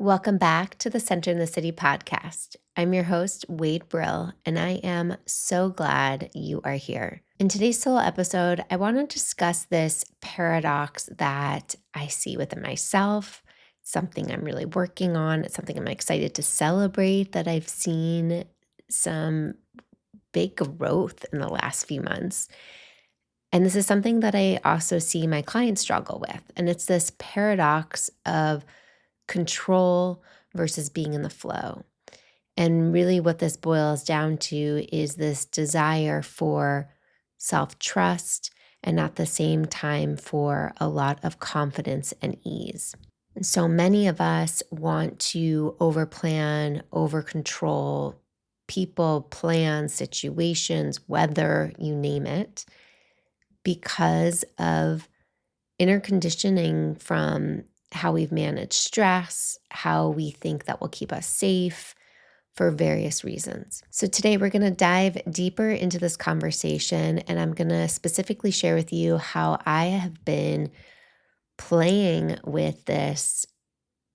Welcome back to the Center in the City podcast. I'm your host, Wade Brill, and I am so glad you are here. In today's solo episode, I want to discuss this paradox that I see within myself. It's something I'm really working on. It's something I'm excited to celebrate that I've seen some big growth in the last few months. And this is something that I also see my clients struggle with. And it's this paradox of control versus being in the flow. And really, what this boils down to is this desire for self trust and at the same time for a lot of confidence and ease. And so many of us want to overplan, over control people, plans, situations, weather, you name it, because of inner conditioning from how we've managed stress, how we think that will keep us safe for various reasons. So today we're going to dive deeper into this conversation, and I'm going to specifically share with you how I have been playing with this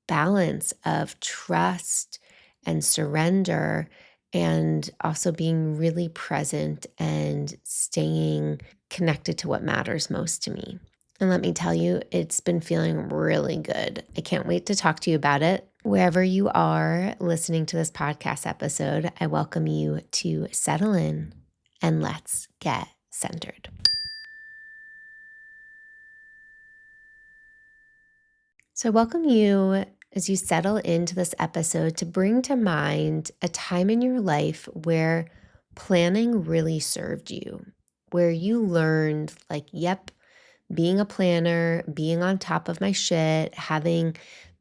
balance of trust and surrender, and also being really present and staying connected to what matters most to me. And let me tell you, it's been feeling really good. I can't wait to talk to you about it. Wherever you are listening to this podcast episode, I welcome you to settle in and let's get centered. So I welcome you as you settle into this episode to bring to mind a time in your life where planning really served you, where you learned, like, yep, being a planner, being on top of my shit, having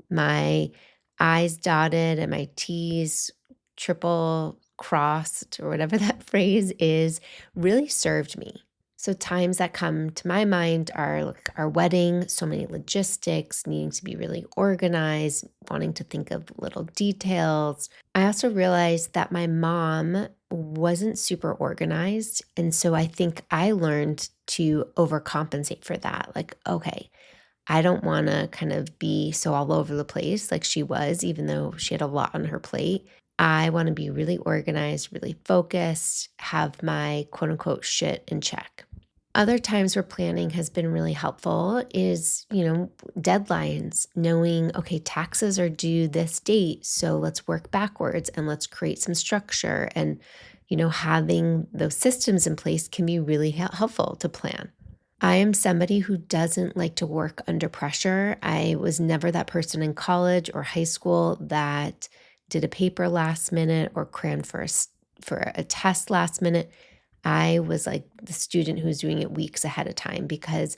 my I's dotted and my T's triple crossed, or whatever that phrase is, really served me. So times that come to my mind are like our wedding, so many logistics, needing to be really organized, wanting to think of little details. I also realized that my mom wasn't super organized. And so I think I learned to overcompensate for that. Like, okay, I don't want to kind of be so all over the place like she was, even though she had a lot on her plate. I want to be really organized, really focused, have my quote unquote shit in check. Other times where planning has been really helpful is, deadlines, knowing, okay, taxes are due this date, so let's work backwards and let's create some structure. And, having those systems in place can be really helpful to plan. I am somebody who doesn't like to work under pressure. I was never that person in college or high school that did a paper last minute or crammed for a test last minute. I was like the student who's doing it weeks ahead of time because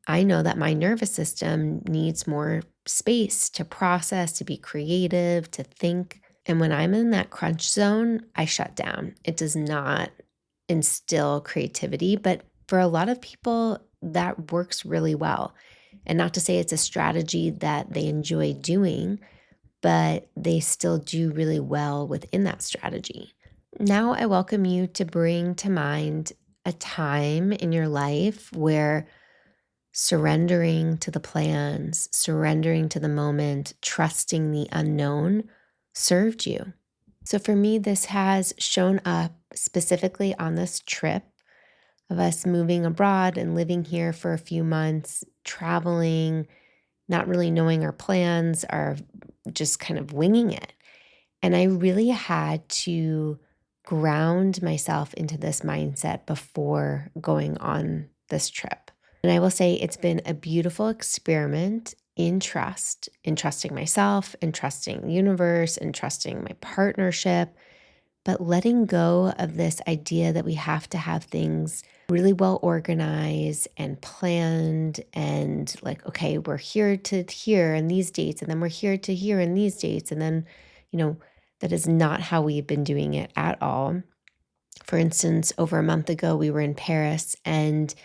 I know that my nervous system needs more space to process, to be creative, to think. And when I'm in that crunch zone, I shut down. It does not instill creativity, but for a lot of people, that works really well. And not to say it's a strategy that they enjoy doing, but they still do really well within that strategy. Now I welcome you to bring to mind a time in your life where surrendering to the plans, surrendering to the moment, trusting the unknown served you. So for me, this has shown up specifically on this trip of us moving abroad and living here for a few months, traveling, not really knowing our plans, are just kind of winging it. And I really had to ground myself into this mindset before going on this trip. And I will say it's been a beautiful experiment in trust, in trusting myself, in trusting the universe, in trusting my partnership, but letting go of this idea that we have to have things really well organized and planned and like, okay, we're here to here in these dates, and then we're here to here in these dates. And then, that is not how we've been doing it at all. For instance, over a month ago, we were in Paris, and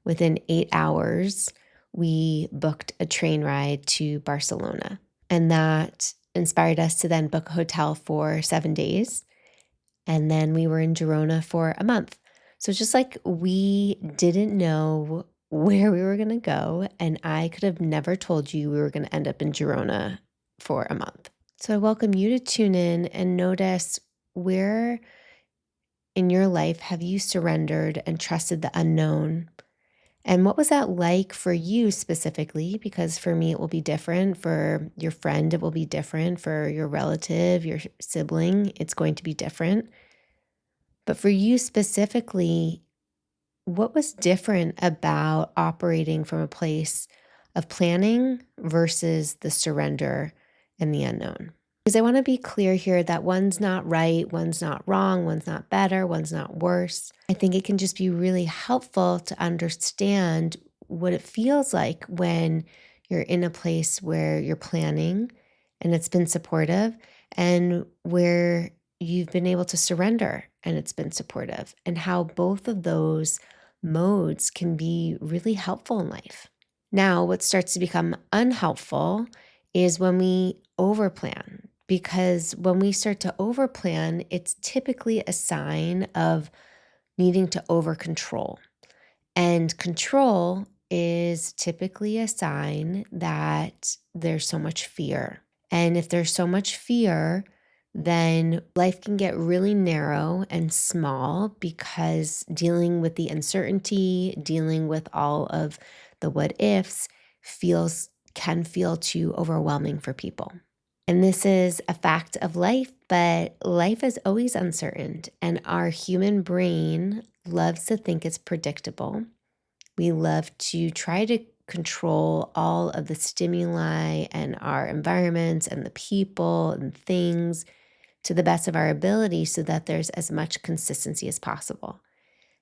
within 8 hours, we booked a train ride to Barcelona. And that inspired us to then book a hotel for 7 days. And then we were in Girona for a month. So just like we didn't know where we were going to go, and I could have never told you we were going to end up in Girona for a month. So I welcome you to tune in and notice, where in your life have you surrendered and trusted the unknown? And what was that like for you specifically? Because for me, it will be different. For your friend, it will be different. For your relative, your sibling, it's going to be different. But for you specifically, what was different about operating from a place of planning versus the surrender and the unknown? Because I want to be clear here that one's not right, one's not wrong, one's not better, one's not worse. I think it can just be really helpful to understand what it feels like when you're in a place where you're planning and it's been supportive, and where you've been able to surrender and it's been supportive, and how both of those modes can be really helpful in life. Now, what starts to become unhelpful is when we overplan, because when we start to overplan, it's typically a sign of needing to over control. And control is typically a sign that there's so much fear. And if there's so much fear, then life can get really narrow and small, because dealing with the uncertainty, dealing with all of the what ifs can feel too overwhelming for people. And this is a fact of life, but life is always uncertain, and our human brain loves to think it's predictable. We love to try to control all of the stimuli and our environments and the people and things to the best of our ability, so that there's as much consistency as possible.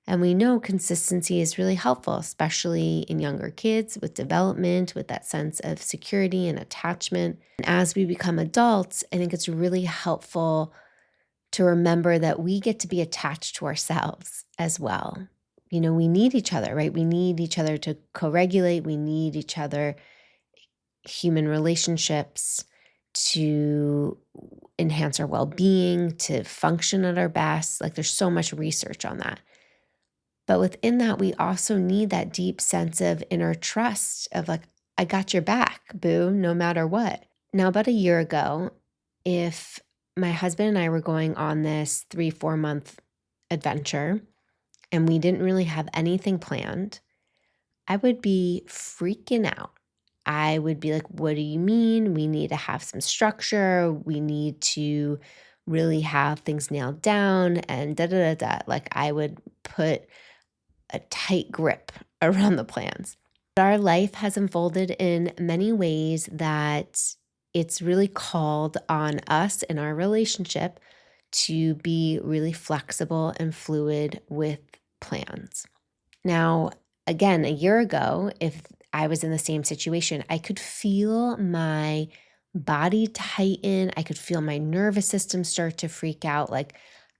And we know consistency is really helpful, especially in younger kids with development, with that sense of security and attachment. And as we become adults, I think it's really helpful to remember that we get to be attached to ourselves as well. We need each other, right? We need each other to co-regulate. We need each other, human relationships, to enhance our well-being, to function at our best. Like, there's so much research on that. But within that, we also need that deep sense of inner trust of, like, I got your back, boo, no matter what. Now, about a year ago, if my husband and I were going on this 3-4 month adventure and we didn't really have anything planned, I would be freaking out. I would be like, what do you mean? We need to have some structure. We need to really have things nailed down and da da da da. Like, I would put a tight grip around the plans. Our life has unfolded in many ways that it's really called on us in our relationship to be really flexible and fluid with plans. Now, again, a year ago, if I was in the same situation, I could feel my body tighten. I could feel my nervous system start to freak out. Like,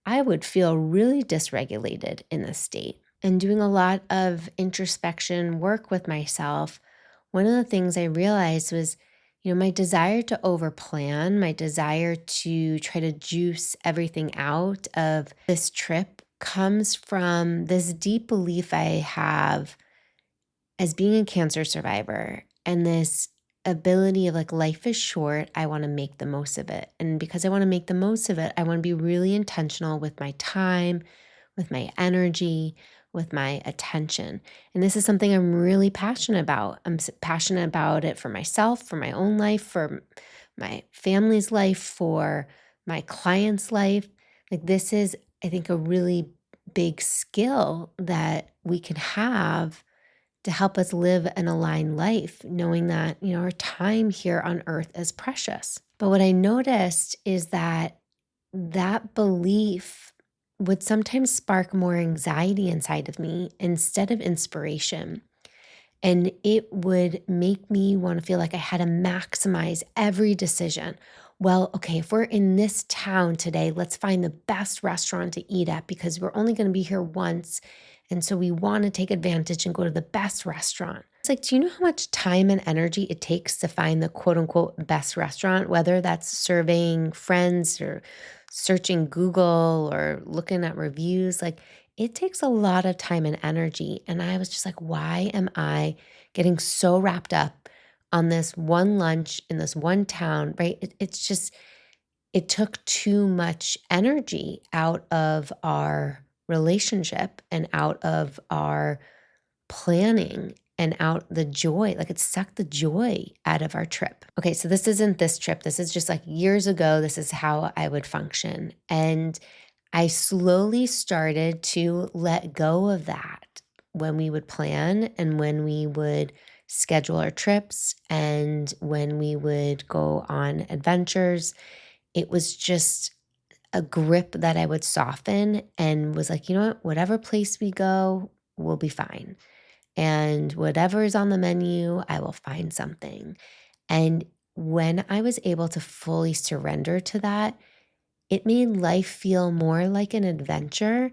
I would feel really dysregulated in this state. And doing a lot of introspection work with myself, one of the things I realized was, my desire to overplan, my desire to try to juice everything out of this trip comes from this deep belief I have as being a cancer survivor, and this ability of, like, life is short, I want to make the most of it. And because I want to make the most of it, I want to be really intentional with my time, with my energy, with my attention. And this is something I'm really passionate about. I'm passionate about it for myself, for my own life, for my family's life, for my clients' life. Like, this is, I think, a really big skill that we can have to help us live an aligned life, knowing that, our time here on earth is precious. But what I noticed is that belief would sometimes spark more anxiety inside of me instead of inspiration. And it would make me want to feel like I had to maximize every decision. Well, okay, if we're in this town today, let's find the best restaurant to eat at, because we're only going to be here once. And so we want to take advantage and go to the best restaurant. It's like, do you know how much time and energy it takes to find the quote unquote best restaurant, whether that's surveying friends or searching Google or looking at reviews? Like, it takes a lot of time and energy. And I was just like, why am I getting so wrapped up on this one lunch in this one town, right? It took too much energy out of our relationship and out of our planning and out the joy. Like, it sucked the joy out of our trip. Okay, so this isn't this trip. This is just like years ago. This is how I would function. And I slowly started to let go of that when we would plan and when we would schedule our trips and when we would go on adventures. It was just a grip that I would soften and was like, you know what, whatever place we go, we'll be fine. And whatever is on the menu, I will find something. And when I was able to fully surrender to that, it made life feel more like an adventure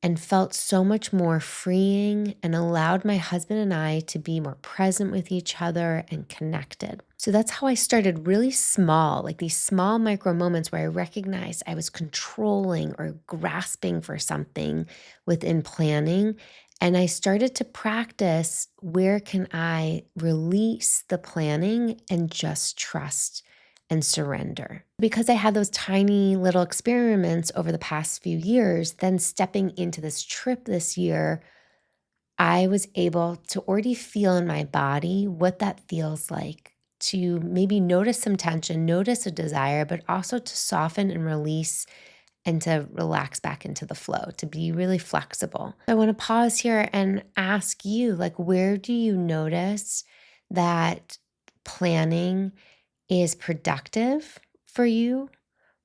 and felt so much more freeing and allowed my husband and I to be more present with each other and connected. So that's how I started really small, like these small micro moments where I recognized I was controlling or grasping for something within planning. And I started to practice, where can I release the planning and just trust and surrender? Because I had those tiny little experiments over the past few years, then stepping into this trip this year, I was able to already feel in my body what that feels like, to maybe notice some tension, notice a desire, but also to soften and release and to relax back into the flow, to be really flexible. I want to pause here and ask you, like, where do you notice that planning is productive for you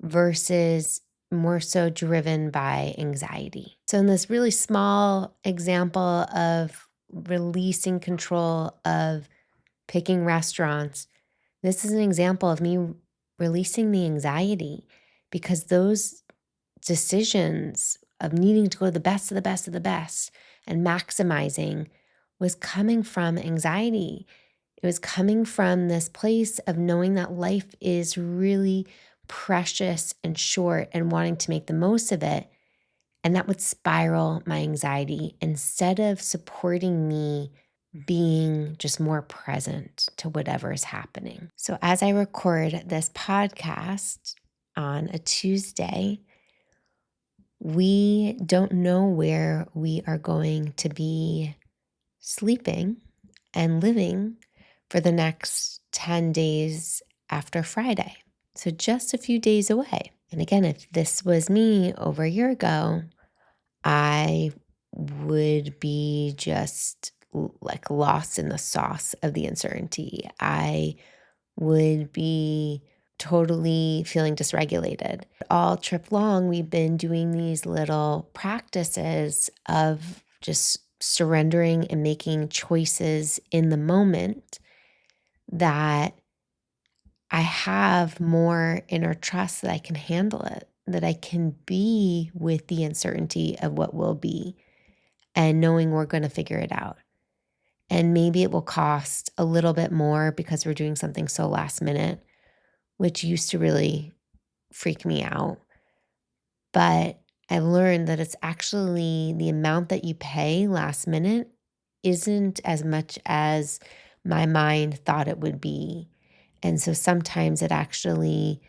versus more so driven by anxiety? So, in this really small example of releasing control of picking restaurants, this is an example of me releasing the anxiety, because those decisions of needing to go to the best of the best of the best and maximizing was coming from anxiety. It was coming from this place of knowing that life is really precious and short and wanting to make the most of it. And that would spiral my anxiety instead of supporting me being just more present to whatever is happening. So, as I record this podcast on a Tuesday, we don't know where we are going to be sleeping and living for the next 10 days after Friday. So just a few days away. And again, if this was me over a year ago, I would be just like lost in the sauce of the uncertainty. I would be totally feeling dysregulated. All trip long, we've been doing these little practices of just surrendering and making choices in the moment, that I have more inner trust that I can handle it, that I can be with the uncertainty of what will be and knowing we're going to figure it out. And maybe it will cost a little bit more because we're doing something so last minute, which used to really freak me out. But I learned that it's actually the amount that you pay last minute isn't as much as my mind thought it would be. And so sometimes it actually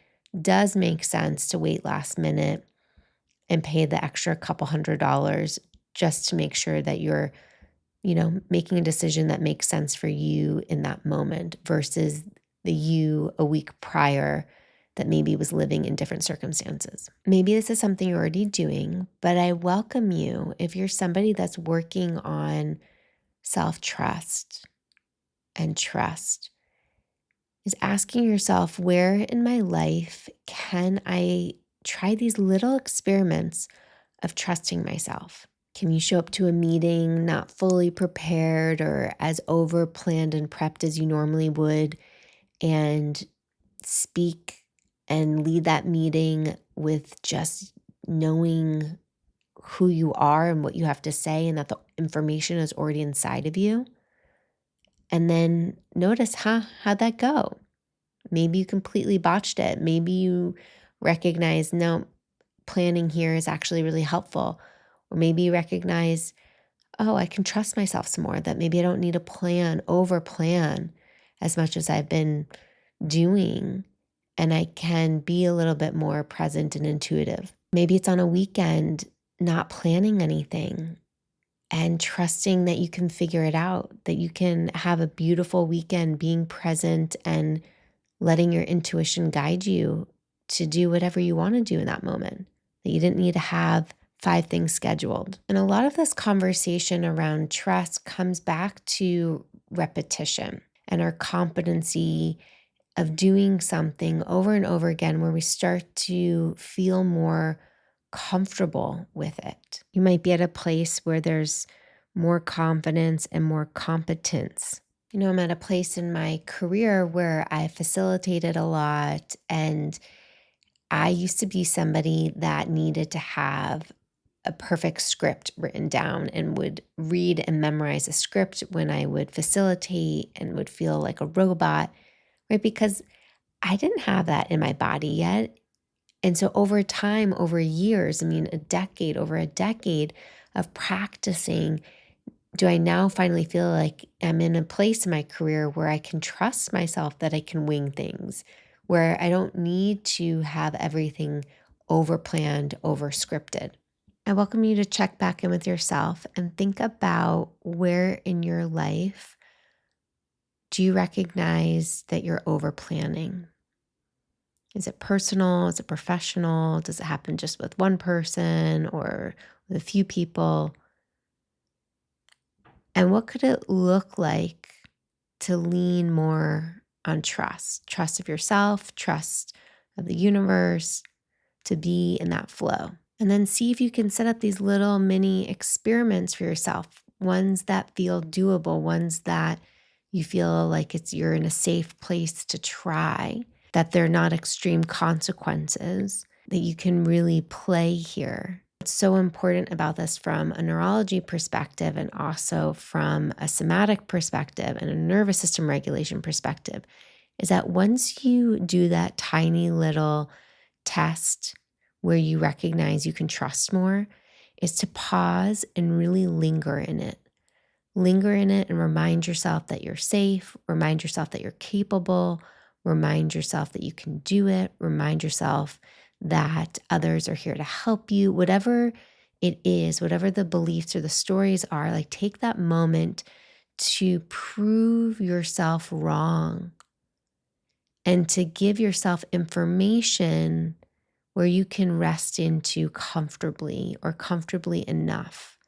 does make sense to wait last minute and pay the extra couple $100 just to make sure that you're, making a decision that makes sense for you in that moment versus the you a week prior that maybe was living in different circumstances. Maybe this is something you're already doing, but I welcome you, if you're somebody that's working on self-trust and trust, is asking yourself, where in my life can I try these little experiments of trusting myself? Can you show up to a meeting not fully prepared or as over planned and prepped as you normally would, and speak and lead that meeting with just knowing who you are and what you have to say, and that the information is already inside of you? And then notice, how'd that go? Maybe you completely botched it. Maybe you recognize, no, planning here is actually really helpful. Or maybe you recognize, oh, I can trust myself some more, that maybe I don't need to over plan. as much as I've been doing, and I can be a little bit more present and intuitive. Maybe it's on a weekend, not planning anything and trusting that you can figure it out, that you can have a beautiful weekend being present and letting your intuition guide you to do whatever you want to do in that moment, that you didn't need to have 5 things scheduled. And a lot of this conversation around trust comes back to repetition and our competency of doing something over and over again where we start to feel more comfortable with it. You might be at a place where there's more confidence and more competence. I'm at a place in my career where I facilitated a lot, and I used to be somebody that needed to have a perfect script written down and would read and memorize a script when I would facilitate and would feel like a robot, right? Because I didn't have that in my body yet. And so over time, over years, over a decade of practicing, do I now finally feel like I'm in a place in my career where I can trust myself that I can wing things, where I don't need to have everything over planned, over scripted. I welcome you to check back in with yourself and think about where in your life do you recognize that you're over planning? Is it personal? Is it professional? Does it happen just with one person or with a few people? And what could it look like to lean more on trust of yourself, trust of the universe, to be in that flow? And then see if you can set up these little mini experiments for yourself, ones that feel doable, ones that you feel like you're in a safe place to try, that they're not extreme consequences, that you can really play here. What's so important about this from a neurology perspective and also from a somatic perspective and a nervous system regulation perspective is that once you do that tiny little test where you recognize you can trust more, is to pause and really linger in it. Linger in it and remind yourself that you're safe, remind yourself that you're capable, remind yourself that you can do it, remind yourself that others are here to help you. Whatever it is, whatever the beliefs or the stories are, like take that moment to prove yourself wrong and to give yourself information where you can rest into comfortably or comfortably enough.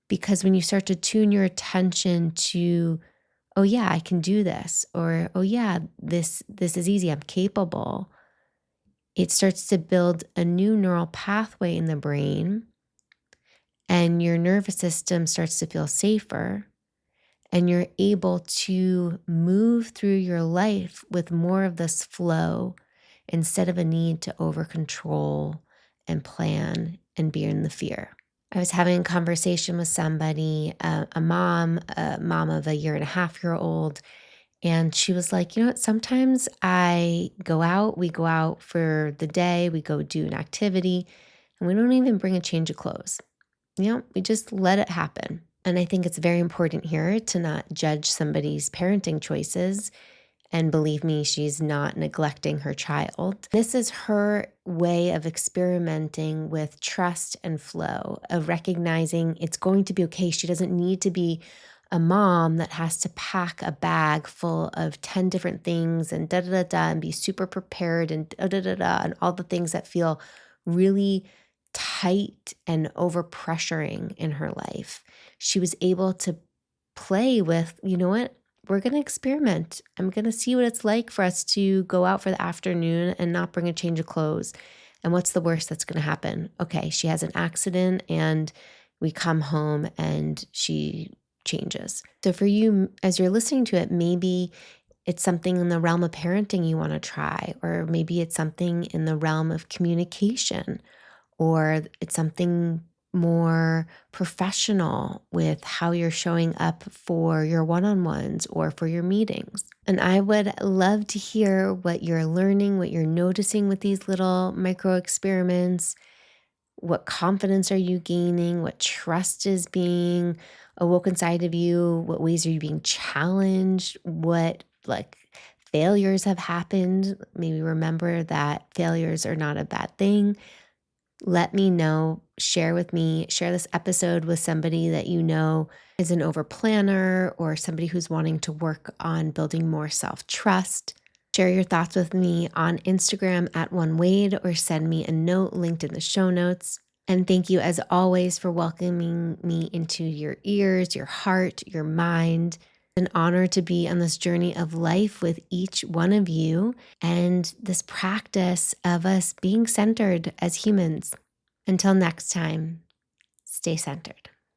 Because when you start to tune your attention to, oh yeah, I can do this, or oh yeah, this is easy, I'm capable, it starts to build a new neural pathway in the brain, and your nervous system starts to feel safer, and you're able to move through your life with more of this flow instead of a need to over control and plan and be in the fear. I was having a conversation with somebody, a mom of a 1.5-year-old, and she was like, what, sometimes we go out for the day, we go do an activity, and we don't even bring a change of clothes. We just let it happen. And I think it's very important here to not judge somebody's parenting choices. And believe me, she's not neglecting her child. This is her way of experimenting with trust and flow, of recognizing it's going to be okay. She doesn't need to be a mom that has to pack a bag full of 10 different things and and be super prepared and and all the things that feel really tight and overpressuring in her life. She was able to play with, what? We're going to experiment. I'm going to see what it's like for us to go out for the afternoon and not bring a change of clothes. And what's the worst that's going to happen? Okay, she has an accident and we come home and she changes. So for you, as you're listening to it, maybe it's something in the realm of parenting you want to try, or maybe it's something in the realm of communication, or it's something more professional with how you're showing up for your one-on-ones or for your meetings. And I would love to hear what you're learning, what you're noticing with these little micro experiments. What confidence are you gaining? What trust is being awoke inside of you? What ways are you being challenged? What like failures have happened, maybe remember that failures are not a bad thing. Let me know, share with me, share this episode with somebody that you know is an overplanner or somebody who's wanting to work on building more self-trust. Share your thoughts with me on Instagram at OneWade or send me a note linked in the show notes. And thank you, as always, for welcoming me into your ears, your heart, your mind. An honor to be on this journey of life with each one of you and this practice of us being centered as humans. Until next time, stay centered.